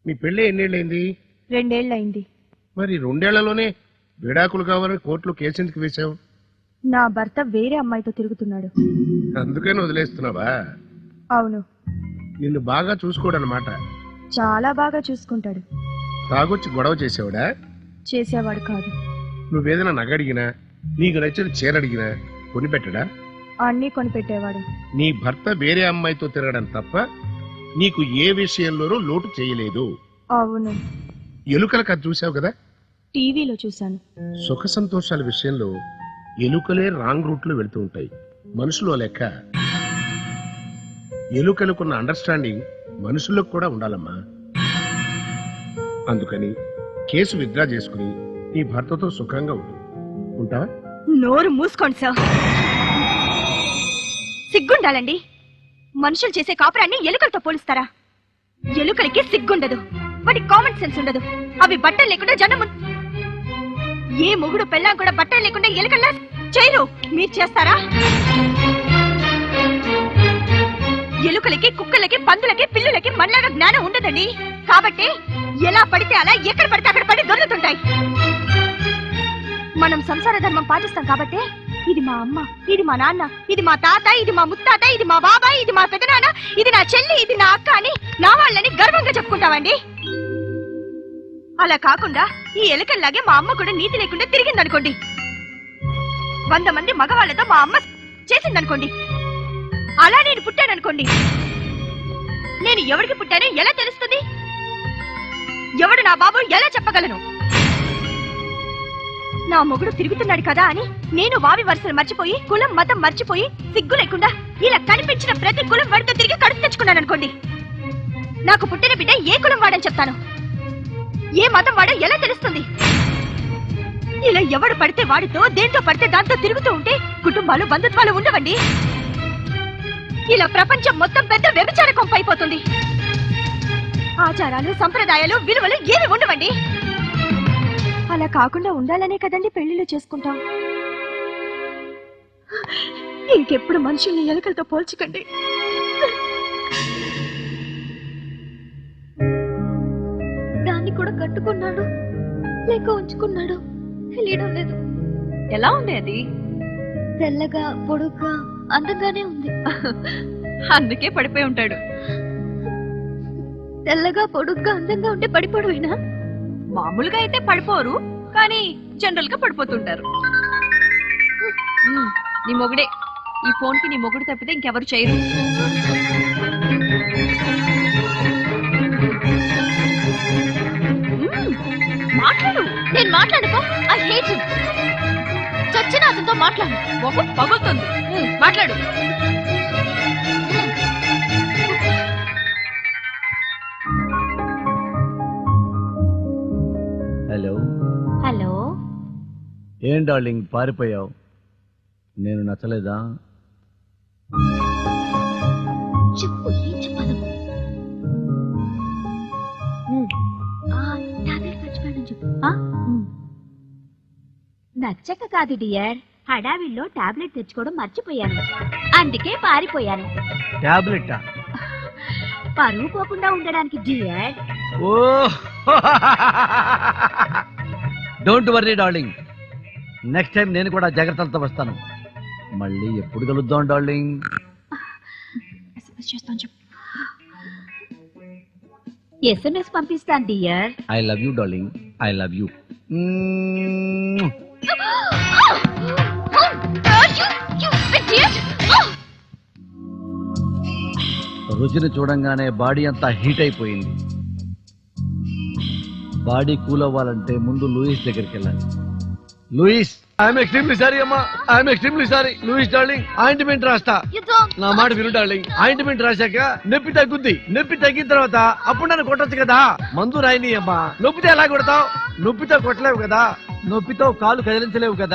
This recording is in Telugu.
మీ పెళ్ళి ఎన్నేళ్ళైంది? 2 ఏళ్లైంది. మరి 2 ఏళ్లలోనే విడాకులు కావాలని కోర్టులో కేసు ఎందుకు వేశావు? నా భర్త వేరే అమ్మాయితో తిరుగుతున్నాడు. అందుకని వదిలేస్తున్నావా? అవును. నిన్ను బాగా చూసుకోడనమాట. చాలా బాగా చూసుకుంటాడు. తాగొచ్చి గొడవ చేసేవాడా? చేసేవాడు కాదు. నువ్వేదైనా నగ అడిగినా, నీకు నచ్చిన చీర అడిగినా కొనిపెట్టడా? అన్నీ కొనిపెట్టేవాడు. నీ భర్త వేరే అమ్మాయితో తిరగడం తప్ప నీకు ఏ విషయంలోనూ లోటు చేయలేదు. అవును. ఎలుకల కథ చూసావు కదా? టీవీలో చూశాను. సుఖ సంతోషాల విషయంలో ఎలుకలే రాంగ్ రూట్ లో వెళ్తూ ఉంటాయి. మనుషులో లెక్క ఎలుకలకున్న అండర్స్టాండింగ్ మనుషులకు కూడా ఉండాలమ్మా. అందుకని కేసు విత్డ్రా చేసుకుని నీ భర్తతో సుఖంగా ఉంటావా? నోరు మూసుకోండి సార్. సిగ్గుండాలండి. మనుషులు చేసే కాపురాన్ని ఎలుకలతో పోలుస్తారా? ఎలుకలకి సిగ్గుండదు, వాటి కామన్ సెన్స్ ఉండదు. అవి బట్టలు లేకుండా జనం ఏ మొగుడు పెళ్ళాం కూడా బట్టలు లేకుండా ఎలుకల్లా చేయరు. మీరు చేస్తారా? ఎలుకలకి, కుక్కలకి, పందులకి, పిల్లులకి మనలాగా జ్ఞానం ఉండదండి. కాబట్టి ఎలా పడితే అలా, ఎక్కడ పడితే అక్కడ పడి దొరుకుతుంటాయి. మనం సంసార ధర్మం పాటిస్తాం కాబట్టి ఇది మా అమ్మ, ఇది మా నాన్న, ఇది మా తాత, ఇది మా ముత్తాత, ఇది మా బాబాయ్, ఇది మా పెదనాన్న, ఇది నా చెల్లి, ఇది నా అక్క అని నా వాళ్ళని గర్వంగా చెప్పుకుంటామండి. అలా కాకుండా ఈ ఎలుకల్లాగే మా అమ్మ కూడా నీతి లేకుండా తిరిగిందనుకోండి, 100 మంది మగవాళ్లతో మా అమ్మ చేసిందనుకోండి, అలా నేను పుట్టాననుకోండి, నేను ఎవరికి పుట్టానో ఎలా తెలుస్తుంది? ఎవడు నా బాబు ఎలా చెప్పగలను? నా మొగుడు తిరుగుతున్నాడు కదా అని నేను వావి వరుసలు మర్చిపోయి, కులం మతం మర్చిపోయి, సిగ్గు లేకుండా ఇలా కనిపించిన ప్రతి కులం వాడితో తిరిగి కడుపు తెచ్చుకున్నాను అనుకోండి, నాకు పుట్టిన బిడ్డ ఏ కులం వాడని చెప్తాను? ఏ మతం వాడో ఎలా తెలుస్తుంది? ఇలా ఎవడు పడితే వాడితో, దేంతో పడితే దాంతో తిరుగుతూ ఉంటే కుటుంబాలు, బంధుత్వాలు ఉండవండి. ఇలా ప్రపంచం మొత్తం పెద్ద వ్యభిచార కొంప అయిపోతుంది. ఆచారాలు, సంప్రదాయాలు, విలువలు ఏమి ఉండవండి. అలా కాకుండా ఉండాలనే కదండి పెళ్లిళ్ళు చేసుకుంటాం. ఇంకెప్పుడు మనుషుల్ని ఎలుకలతో పోల్చకండి. దాన్ని కూడా కట్టుకున్నాడు లేక ఉంచుకున్నాడు తెలియడం లేదు. ఎలా ఉంది అది? తెల్లగా, పొడుగ్గా, అందంగానే ఉంది. అందుకే పడిపోయి ఉంటాడు. తెల్లగా, పొడుగ్గా, అందంగా ఉంటే పడిపోవడమేనా? మామూలుగా అయితే పడిపోరు, కానీ జనరల్ గా పడిపోతుంటారు. నీ మొగుడే. ఈ ఫోన్ కి నీ మొగుడు తప్పితే ఇంకెవరు చేయరు. మాట్లాడు. నేను మాట్లాడుకో. I hate him. చచ్చిన అతనితో మాట్లాడు. మొహం పగులుతుంది. మాట్లాడు. హలో. హలో. ఏం డార్లింగ్ పారిపోయావు? నేను నచ్చలేదా? చెప్పు, ఏం చెప్పాను? నచ్చక కాదు డియర్, హడావిల్లో టాబ్లెట్ తెచ్చుకోవడం మర్చిపోయాను, అందుకే పారిపోయాను. టాబ్లెట్? పరువు పోకుండా ఉండడానికి dear. Oh don't worry darling, next time నేను కూడా జాగ్రత్తలతో వస్తాను. మళ్ళీ ఎప్పుడు కలుద్దాం డార్లింగ్? SMS పంపిస్తాను dear. I love you darling, I love you. రుచిని చూడంగానే బాడీ అంతా హీట్ అయిపోయింది. బాడీ కూల్ అవ్వాలంటే ముందు లూయిస్ దగ్గరికి వెళ్ళాలి. లూయిస్, ఐఎమ్ ఎక్స్ట్రీమ్లీ సారీ అమ్మా, I'm extremely sorry. Louis darling, ointment రాస్తా. నా మాట విను డార్లింగ్, ఆయింట్మెంట్ రాశాక నొప్పి తగ్గుద్ది. నొప్పి తగ్గిన తర్వాత అప్పుడు నన్ను కొట్టచ్చు కదా. మందు రాయిని అమ్మా. నొప్పితే ఎలా కొడతావు? నొప్పితో కొట్టలేవు కదా, నొప్పితో కాలు కదిలించలేవు కదా.